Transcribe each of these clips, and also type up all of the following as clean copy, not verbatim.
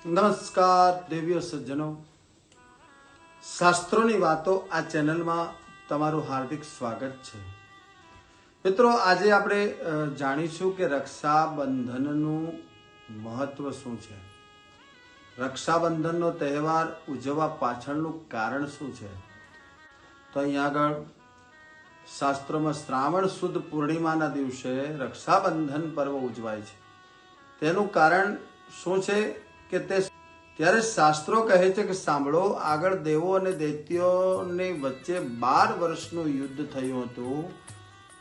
નમસ્કાર દેવીઓ સજ્જનો, શાસ્ત્રોની વાતો આ ચેનલમાં તમારું હાર્દિક સ્વાગત છે. મિત્રો, આજે આપણે જાણીશું કે રક્ષાબંધનનું મહત્વ શું છે. રક્ષાબંધનનો તહેવાર ઉજવવા પાછળનું કારણ શું છે. તો અહીંયા આગળ શાસ્ત્રોમાં શ્રાવણ સુદ પૂર્ણિમાના દિવસે રક્ષાબંધન પર્વ ઉજવાય છે. તેનું કારણ શું છે કે ત્યારે શાસ્ત્રો કહે છે કે સાંભળો, આગળ દેવો અને દૈત્યોની વચ્ચે 12 વર્ષનું યુદ્ધ થયું હતું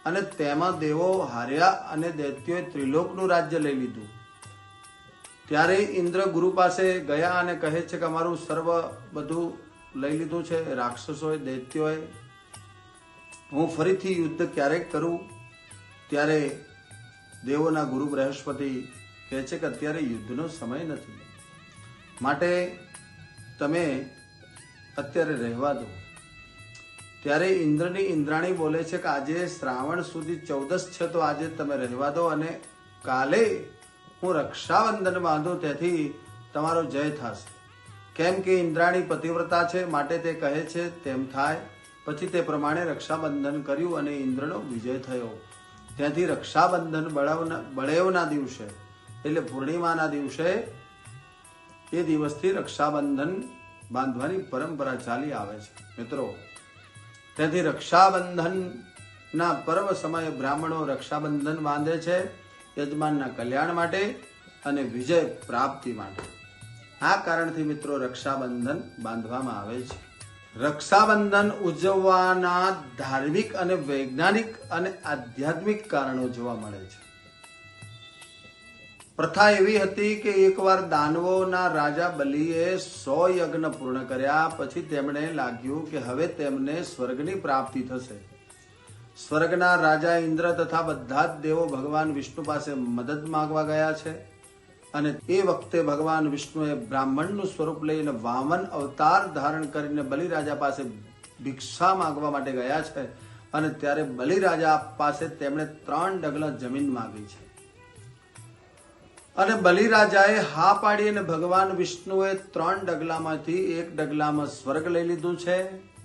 અને તેમાં દેવો હાર્યા અને દૈત્યોએ ત્રિલોકનું રાજ્ય લઈ લીધું. ત્યારે ઇન્દ્ર ગુરુ પાસે ગયા અને કહે છે કે અમારું સર્વ બધું લઈ લીધું છે રાક્ષસોએ, દૈત્યોએ, હું ફરીથી યુદ્ધ ક્યારેક કરું. ત્યારે દેવોના ગુરુ બૃહસ્પતિ કહે છે કે અત્યારે યુદ્ધનો સમય નથી, માટે તમે અત્યારે રહેવા દો. ત્યારે ઇન્દ્રની ઇન્દ્રાણી બોલે છે કે આજે શ્રાવણ સુધી 14 છે, તો આજે તમે રહેવા દો અને કાલે હું રક્ષાબંધન બાંધું, તેથી તમારો જય થશે. કેમ કે ઇન્દ્રાણી પતિવ્રતા છે, માટે તે કહે છે તેમ થાય. પછી તે પ્રમાણે રક્ષાબંધન કર્યું અને ઇન્દ્રનો વિજય થયો. ત્યાંથી રક્ષાબંધન બળેવના દિવસે એટલે પૂર્ણિમાના દિવસે એ દિવસથી રક્ષાબંધન બાંધવાની પરંપરા ચાલી આવે છે. મિત્રો, તેથી રક્ષાબંધનના પર્વ સમયે બ્રાહ્મણો રક્ષાબંધન બાંધે છે યજમાનના કલ્યાણ માટે અને વિજય પ્રાપ્તિ માટે. આ કારણથી મિત્રો રક્ષાબંધન બાંધવામાં આવે છે. રક્ષાબંધન ઉજવવાના ધાર્મિક અને વૈજ્ઞાનિક અને આધ્યાત્મિક કારણો જોવા મળે છે. પ્રથા એવી હતી કે એકવાર દાનવોના રાજા બલિએ 100 યજ્ઞ પૂર્ણ કર્યા પછી તેમણે લાગ્યું કે હવે તેમને સ્વર્ગની પ્રાપ્તિ થશે. સ્વર્ગના રાજા ઇન્દ્ર તથા બધા જ દેવો ભગવાન વિષ્ણુ પાસે મદદ માંગવા ગયા છે. અને એ વખતે ભગવાન વિષ્ણુએ બ્રાહ્મણનું સ્વરૂપ લઈને વામન અવતાર ધારણ કરીને બલિરાજા પાસે ભિક્ષા માંગવા માટે ગયા છે. અને ત્યારે બલિરાજા પાસે તેમણે 3 ડગલા જમીન માંગી છે. અને બલિરાજાએ હા પાડી અને ભગવાન વિષ્ણુએ 3 ડગલામાંથી 1 ડગલામાં સ્વર્ગ લઈ લીધું છે,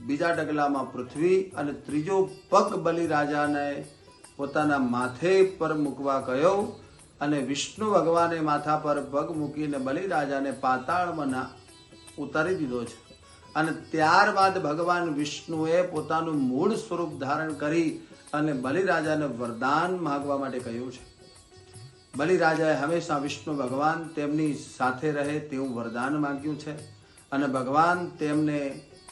બીજા ડગલામાં પૃથ્વી, અને ત્રીજો પગ બલિરાજાને પોતાના માથે પર મૂકવા કહ્યો. અને વિષ્ણુ ભગવાને માથા પર પગ મૂકીને બલિરાજાને પાતાળમાં ઉતારી દીધો છે. અને ત્યારબાદ ભગવાન વિષ્ણુએ પોતાનું મૂળ સ્વરૂપ ધારણ કરી અને બલિરાજાને વરદાન માંગવા માટે કહ્યું છે. બલિરાજાએ હંમેશા વિષ્ણુ ભગવાન તેમની સાથે રહે તેવું વરદાન માંગ્યું છે. અને ભગવાન તેમને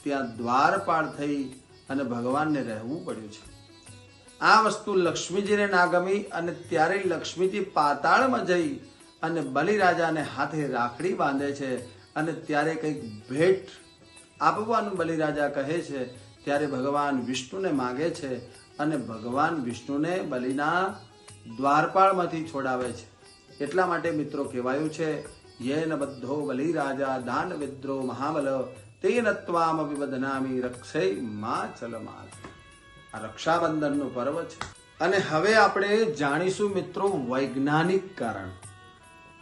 ત્યાં દ્વારપાળ થઈ અને ભગવાનને રહેવું પડ્યું છે. આ વસ્તુ લક્ષ્મીજીને ના ગમી અને ત્યારે લક્ષ્મીજી પાતાળમાં જઈ અને બલિરાજાને હાથે રાખડી બાંધે છે. અને ત્યારે કંઈક ભેટ આપવાનું બલિરાજા કહે છે. ત્યારે ભગવાન વિષ્ણુને માગે છે અને ભગવાન વિષ્ણુને બલિના દ્વારપાળમાંથી છોડાવે છે. એટલા માટે મિત્રો કહેવાયું છે, યેન બધ્ધો બલિરાજા દાન વિદ્રો મહાબલ તેન ત્વામ વિવદનામિ રક્ષે માચલ માલ. આ રક્ષાબંધનનું પર્વ છે. અને હવે આપણે જાણીશું મિત્રો વૈજ્ઞાનિક કારણ.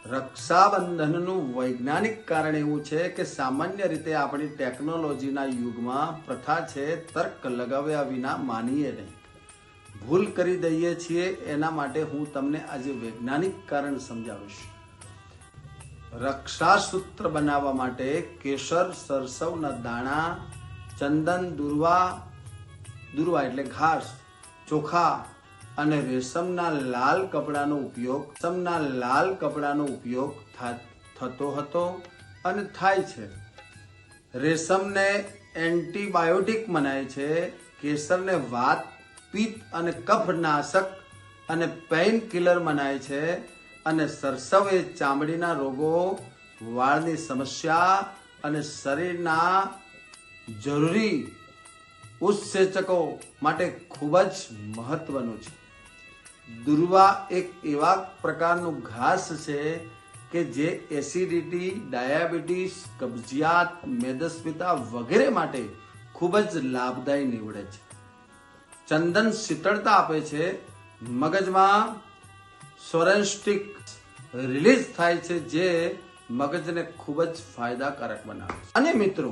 રક્ષાબંધનનું વૈજ્ઞાનિક કારણ એવું છે કે સામાન્ય રીતે આપણી ટેકનોલોજીના યુગમાં પ્રથા છે તર્ક લગાવ્યા વિના માનીએ નહીં, ભૂલ કરી દઈએ છીએ. એના માટે હું તમને આજે વૈજ્ઞાનિક કારણ સમજાવીશ. રક્ષાસૂત્ર બનાવવા માટે કેસર, સરસવના દાણા, ચંદન, દુર્વા એટલે ઘાસ, ચોખા અને રેશમના લાલ કપડાનો ઉપયોગ થતો હતો અને થાય છે. રેશમને એન્ટીબાયોટિક મનાય છે. કેસરને વાત, પિત્ત અને કફ નાશક અને પેઇન કિલર મનાય છે. અને સરસવ એ ચામડીના રોગો, વાળની સમસ્યા અને શરીરના જરૂરી ઉત્સેચકો માટે ખૂબ જ મહત્વનું છે. દુર્વા એક એવા પ્રકારનું ઘાસ છે કે જે એસિડિટી, ડાયાબિટીસ, કબજિયાત, મેદસ્વીતા વગેરે માટે ખૂબ જ લાભદાયી નીવડે છે. ચંદન શીતળતા આપે છે. મગજમાં સોરેન્સ્ટિક રિલીઝ થાય છે, જે મગજને ખૂબ જ ફાયદાકારક બનાવે છે. અને મિત્રો,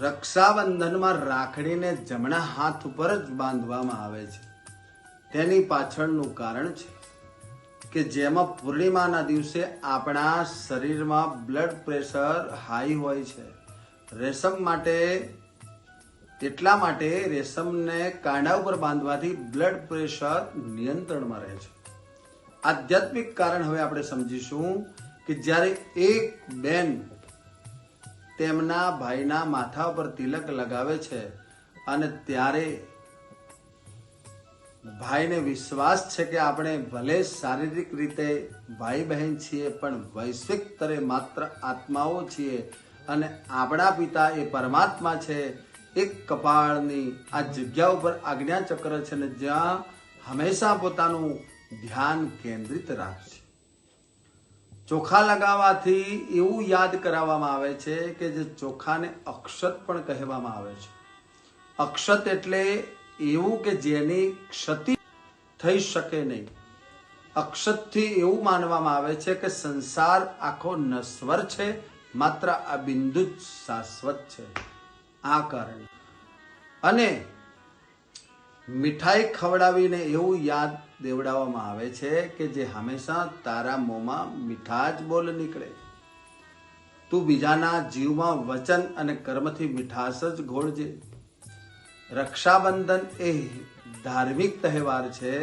રક્ષાબંધનમાં રાખડીને જમણા હાથ ઉપર જ બાંધવામાં આવે છે. તેની પાછળનું કારણ છે કે જેમાં પૂર્ણિમાના દિવસે આપણા શરીરમાં બ્લડ પ્રેશર હાઈ હોય છે. રેશમ માટે એટલા માટે રેશમને કાંડા ઉપર બાંધવાથી બ્લડ પ્રેશર નિયંત્રણમાં રહે છે. આધ્યાત્મિક કારણ હવે આપણે સમજીશું કે જ્યારે એક બેન તેમના ભાઈના માથા ઉપર તિલક લગાવે છે અને ત્યારે ભાઈને વિશ્વાસ છે કે આપણે ભલે શારીરિક રીતે ભાઈ બહેન છીએ પણ વૈશ્વિક સ્તરે માત્ર આત્માઓ છીએ અને આપણા પિતા એ પરમાત્મા છે. એક કપાળની આ જગ્યા ઉપર આજ્ઞા ચક્ર છે ને જ્યાં હંમેશા પોતાનું ધ્યાન કેન્દ્રિત રાખશે. ચોખા લગાવવાથી એવું યાદ કરાવવામાં આવે છે કે જે ચોખાને અક્ષત પણ કહેવામાં આવે છે. અક્ષત એટલે એવું કે જેની ક્ષતિ થઈ શકે નહીં. અક્ષતથી એવું માનવામાં આવે છે કે સંસાર આખો નશ્વર છે, માત્ર આ બિંદુ જ શાશ્વત છે. આ કારણે અને મીઠાઈ ખવડાવીને એવું યાદ દેવડાવવામાં આવે છે કે જે હંમેશા તારા મોંમાં મીઠા જ બોલ નીકળે. તું બીજાના જીવમાં વચન અને કર્મથી મીઠાશ જ ઘોળજે. રક્ષાબંધન એ ધાર્મિક તહેવાર છે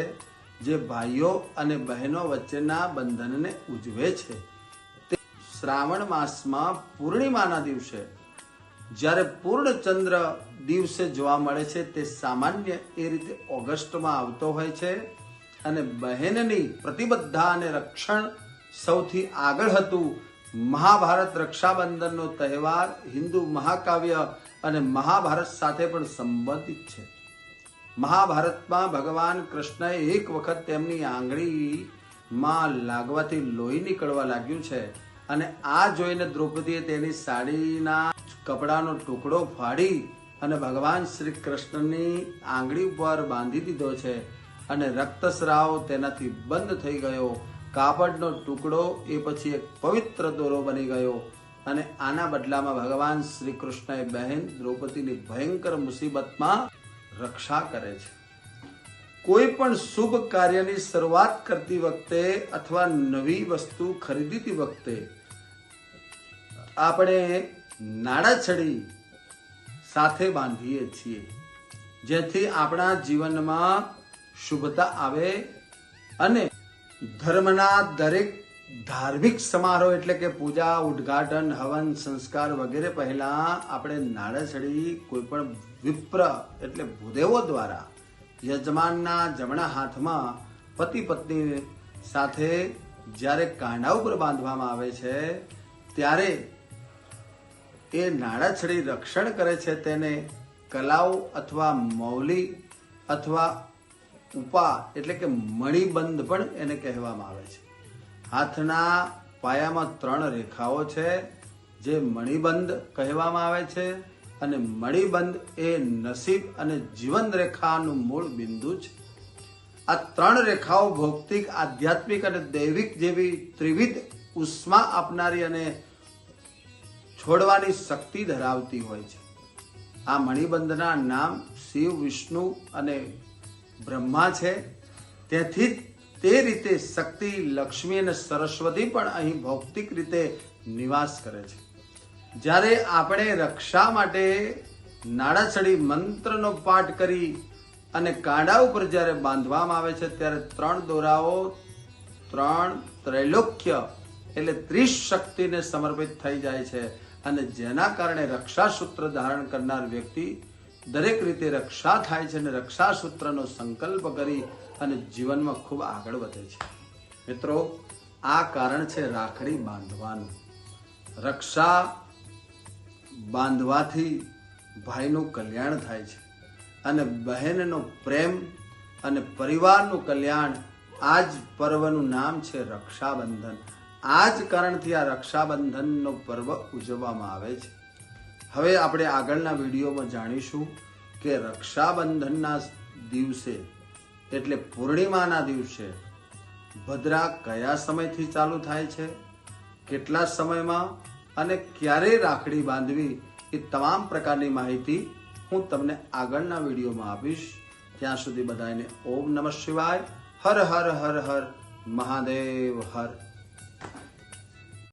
જે ભાઈઓ અને બહેનો વચ્ચેના બંધનને ઉજવે છે. તે શ્રાવણ માસમાં પૂર્ણિમાના દિવસે જ્યારે પૂર્ણચંદ્ર દિવસે જોવા મળે છે તે સામાન્ય એ રીતે ઓગસ્ટમાં આવતો હોય છે. અને બહેનની પ્રતિબદ્ધતા અને રક્ષણ સૌથી આગળ હતું. મહાભારત રક્ષાબંધનનો તહેવાર હિન્દુ મહાકાવ્ય અને મહાભારત સાથે પણ સંબંધિત છે. મહાભારતમાં ભગવાન કૃષ્ણએ એક વખત તેમની આંગળીમાં લાગવાથી લોહી નીકળવા લાગ્યું છે અને આ જોઈને દ્રૌપદીએ તેની સાડીના કપડાનો ટુકડો ફાડી અને ભગવાન શ્રી કૃષ્ણની આંગળી ઉપર બાંધી દીધો છે અને રક્તસ્રાવ તેનાથી બંધ થઈ ગયો. કાપડનો ટુકડો એ પછી એક પવિત્ર દોરો બની ગયો અને આના બદલામાં ભગવાન શ્રી કૃષ્ણએ બહેન દ્રૌપદીની ભયંકર મુસીબતમાં રક્ષા કરે છે. કોઈ પણ શુભ કાર્યની શરૂઆત કરતી વખતે અથવા નવી વસ્તુ ખરીદતી વખતે આપણે નાડાછડી સાથે બાંધીએ છીએ જેથી આપણા જીવનમાં શુભતા આવે. અને ધર્મના દરેક ધાર્મિક સમારોહ એટલે કે પૂજા, ઉદ્ઘાટન, હવન, સંસ્કાર વગેરે પહેલા આપણે નાડાછડી કોઈ પણ વિપ્ર એટલે ભૂદેવો દ્વારા યજમાનના જમણા હાથમાં પતિ પત્ની સાથે જ્યારે કાંડા ઉપર બાંધવામાં આવે છે ત્યારે એ નાડાછડી રક્ષણ કરે છે. તેને કલાઓ અથવા મૌલી અથવા ઉપા એટલે કે મણિબંધ પણ એને કહેવામાં આવે છે. હાથના પાયામાં 3 રેખાઓ છે જે મણિબંધ કહેવામાં આવે છે અને મણિબંધ એ નસીબ અને જીવન રેખાનું મૂળ બિંદુ છે. આ 3 રેખાઓ ભૌતિક, આધ્યાત્મિક અને દૈવિક જેવી ત્રિવિધ ઉષ્મા આપનારી અને છોડવાની શક્તિ ધરાવતી હોય છે. આ મણિબંધના નામ શિવ, વિષ્ણુ અને બ્રહ્મા છે. તેથી તે રીતે શક્તિ, લક્ષ્મી અને સરસ્વતી પણ અહીં ભૌતિક રીતે નિવાસ કરે છે. જ્યારે આપણે રક્ષા માટે નાડાછડી મંત્રનો પાઠ કરી અને કાંડા ઉપર જ્યારે બાંધવામાં આવે છે ત્યારે 3 દોરાઓ 3 ત્રૈલોક્ય એટલે 30 શક્તિને સમર્પિત થઈ જાય છે અને જેના કારણે રક્ષા સૂત્ર ધારણ કરનાર વ્યક્તિ દરેક રીતે રક્ષા થાય છે અને રક્ષા સૂત્રનો સંકલ્પ કરી અને જીવનમાં ખૂબ આગળ વધે છે. મિત્રો, આ કારણ છે રાખડી બાંધવાનું. રક્ષા બાંધવાથી ભાઈનું કલ્યાણ થાય છે અને બહેનનો પ્રેમ અને પરિવારનું કલ્યાણ. આ જ પર્વનું નામ છે રક્ષાબંધન. આ જ કારણથી આ રક્ષાબંધનનો પર્વ ઉજવવામાં આવે છે. હવે આપણે આગળના વિડીયોમાં જાણીશું કે રક્ષાબંધનના દિવસે એટલે પૂર્ણિમાના દિવસે ભદ્રા કયા સમયથી ચાલુ થાય છે કેટલા સમયમાં અને ક્યારે રાખડી બાંધવી એ તમામ પ્રકારની માહિતી હું તમને આગળના વિડીયોમાં આપીશ. ત્યાં સુધી બધાને ઓમ નમઃ શિવાય. હર હર હર હર મહાદેવ હર.